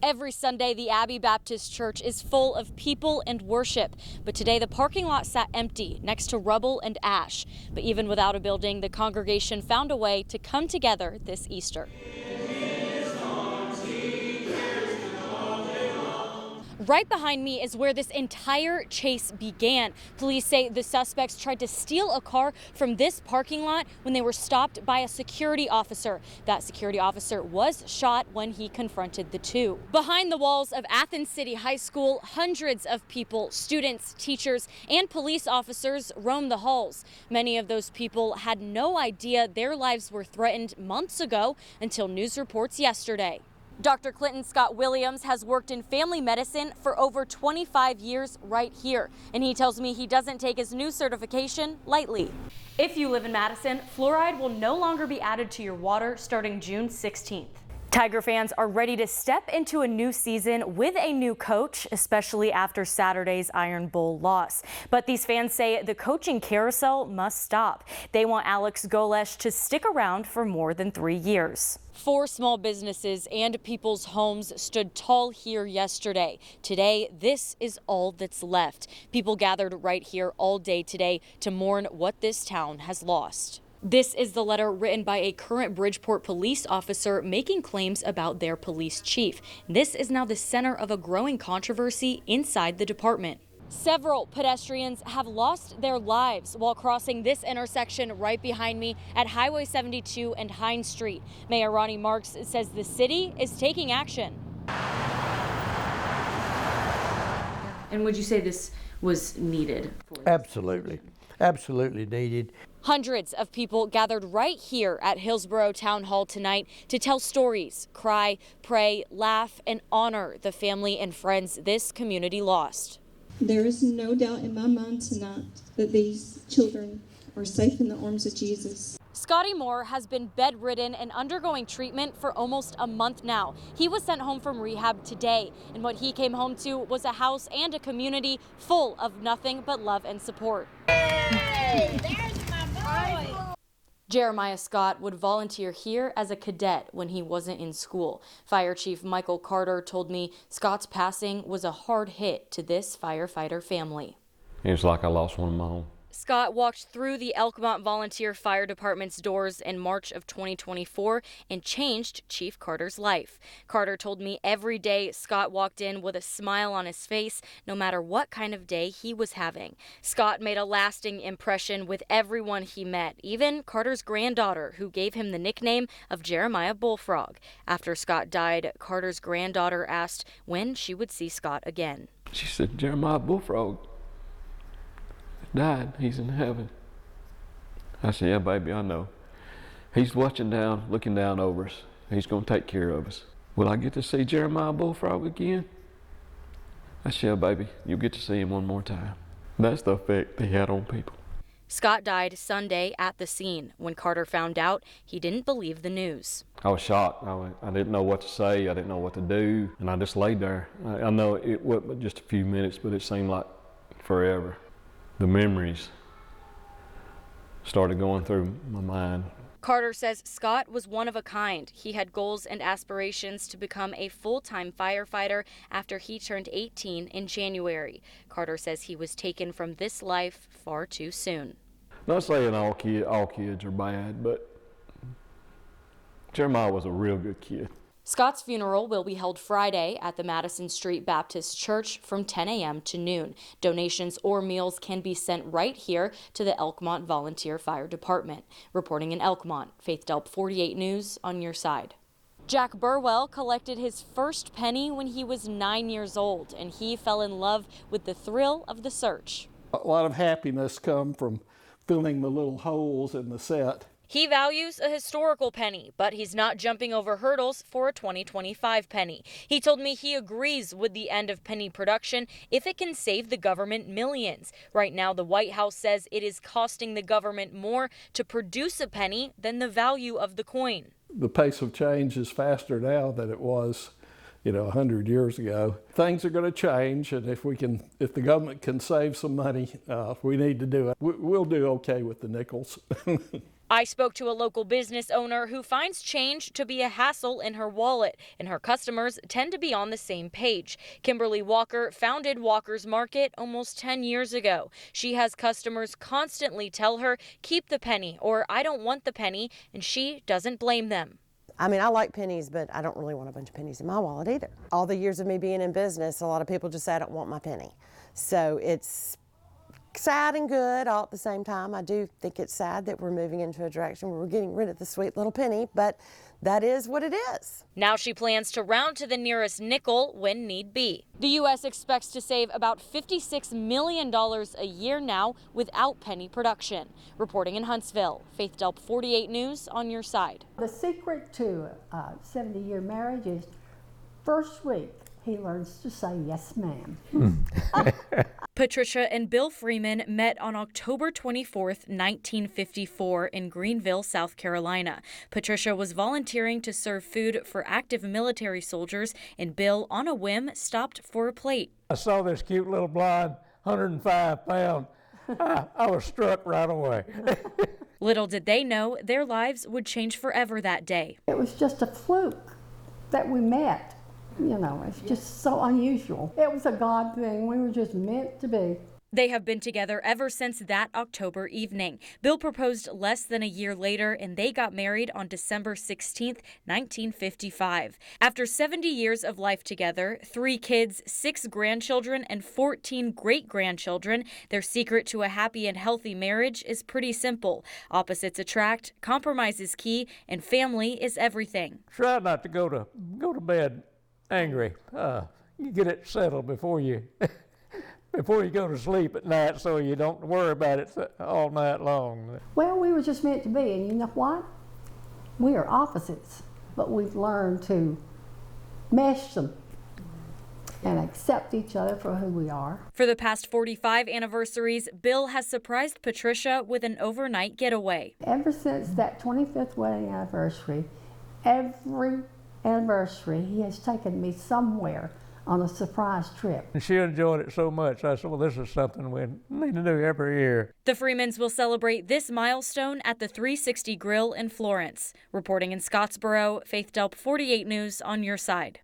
Every Sunday, the Abbey Baptist Church is full of people and worship. But today, the parking lot sat empty next to rubble and ash. But even without a building, the congregation found a way to come together this Easter. Right behind me is where this entire chase began. Police say the suspects tried to steal a car from this parking lot when they were stopped by a security officer. That security officer was shot when he confronted the two. Behind the walls of Athens City High School, hundreds of people, students, teachers, and police officers roam the halls. Many of those people had no idea their lives were threatened months ago until news reports yesterday. Dr. Clinton Scott Williams has worked in family medicine for over 25 years right here, and he tells me he doesn't take his new certification lightly. If you live in Madison, fluoride will no longer be added to your water starting June 16th. Tiger fans are ready to step into a new season with a new coach, especially after Saturday's Iron Bowl loss. But these fans say the coaching carousel must stop. They want Alex Golesh to stick around for more than 3 years. 4 small businesses and people's homes stood tall here yesterday. Today, this is all that's left. People gathered right here all day today to mourn what this town has lost. This is the letter written by a current Bridgeport police officer making claims about their police chief. This is now the center of a growing controversy inside the department. Several pedestrians have lost their lives while crossing this intersection right behind me at Highway 72 and Hines Street. Mayor Ronnie Marks says the city is taking action. And would you say this was needed? Absolutely. Absolutely needed. Hundreds of people gathered right here at Hillsborough Town Hall tonight to tell stories, cry, pray, laugh, and honor the family and friends this community lost. There is no doubt in my mind tonight that these children are safe in the arms of Jesus. Scotty Moore has been bedridden and undergoing treatment for almost a month now. He was sent home from rehab today, and what he came home to was a house and a community full of nothing but love and support. Hey, there's my boy. Jeremiah Scott would volunteer here as a cadet when he wasn't in school. Fire Chief Michael Carter told me Scott's passing was a hard hit to this firefighter family. It was like I lost one of my own. Scott walked through the Elkmont Volunteer Fire Department's doors in March of 2024 and changed Chief Carter's life. Carter told me every day Scott walked in with a smile on his face, no matter what kind of day he was having. Scott made a lasting impression with everyone he met, even Carter's granddaughter, who gave him the nickname of Jeremiah Bullfrog. After Scott died, Carter's granddaughter asked when she would see Scott again. She said, Jeremiah Bullfrog died. He's in heaven. I said, yeah, baby, I know. He's watching down, looking down over us. He's going to take care of us. Will I get to see Jeremiah Bullfrog again? I said, yeah, baby, you'll get to see him one more time. That's the effect he had on people. Scott died Sunday at the scene. When Carter found out, he didn't believe the news. I was shocked. I didn't know what to say. I didn't know what to do. And I just laid there. I know it wasn't just a few minutes, but it seemed like forever. The memories started going through my mind. Carter says Scott was one of a kind. He had goals and aspirations to become a full-time firefighter after he turned 18 in January. Carter says he was taken from this life far too soon. Not saying all kids are bad, but Jeremiah was a real good kid. Scott's funeral will be held Friday at the Madison Street Baptist Church from 10 a.m. to noon. Donations or meals can be sent right here to the Elkmont Volunteer Fire Department. Reporting in Elkmont, Faith Delp 48 News on your side. Jack Burwell collected his first penny when he was 9 years old, and he fell in love with the thrill of the search. A lot of happiness come from filling the little holes in the set. He values a historical penny, but he's not jumping over hurdles for a 2025 penny. He told me he agrees with the end of penny production if it can save the government millions. Right now, the White House says it is costing the government more to produce a penny than the value of the coin. The pace of change is faster now than it was, 100 years ago. Things are going to change, and if the government can save some money, we need to do it. We'll do okay with the nickels. I spoke to a local business owner who finds change to be a hassle in her wallet, and her customers tend to be on the same page. Kimberly Walker founded Walker's Market almost 10 years ago. She has customers constantly tell her, keep the penny, or I don't want the penny, and she doesn't blame them. I mean, I like pennies, but I don't really want a bunch of pennies in my wallet either. All the years of me being in business, a lot of people just say I don't want my penny. So it's sad and good all at the same time. I do think it's sad that we're moving into a direction where we're getting rid of the sweet little penny, but that is what it is. Now she plans to round to the nearest nickel when need be. The U.S. expects to save about $56 million a year now without penny production. Reporting in Huntsville, Faith Delp, 48 News, on your side. The secret to a 70-year marriage is first week he learns to say yes, ma'am. Patricia and Bill Freeman met on October 24th, 1954 in Greenville, South Carolina. Patricia was volunteering to serve food for active military soldiers, and Bill, on a whim, stopped for a plate. I saw this cute little blonde, 105-pound. I was struck right away. Little did they know their lives would change forever that day. It was just a fluke that we met. You know, it's just so unusual. It was a God thing. We were just meant to be. They have been together ever since that October evening. Bill proposed less than a year later, and they got married on December 16th, 1955. After 70 years of life together, 3 kids, 6 grandchildren, and 14 great-grandchildren, their secret to a happy and healthy marriage is pretty simple. Opposites attract, compromise is key, and family is everything. Try not to go to bed angry. You get it settled before you go to sleep at night, so you don't worry about it all night long. Well, we were just meant to be, and you know what? We are opposites, but we've learned to mesh them and accept each other for who we are. For the past 45 anniversaries, Bill has surprised Patricia with an overnight getaway. Ever since that 25th wedding anniversary, every anniversary he has taken me somewhere on a surprise trip. And she enjoyed it so much, I said, well, this is something we need to do every year. The Freemans will celebrate this milestone at the 360 Grill in Florence. Reporting in Scottsboro, Faith Delp, 48 News, on your side.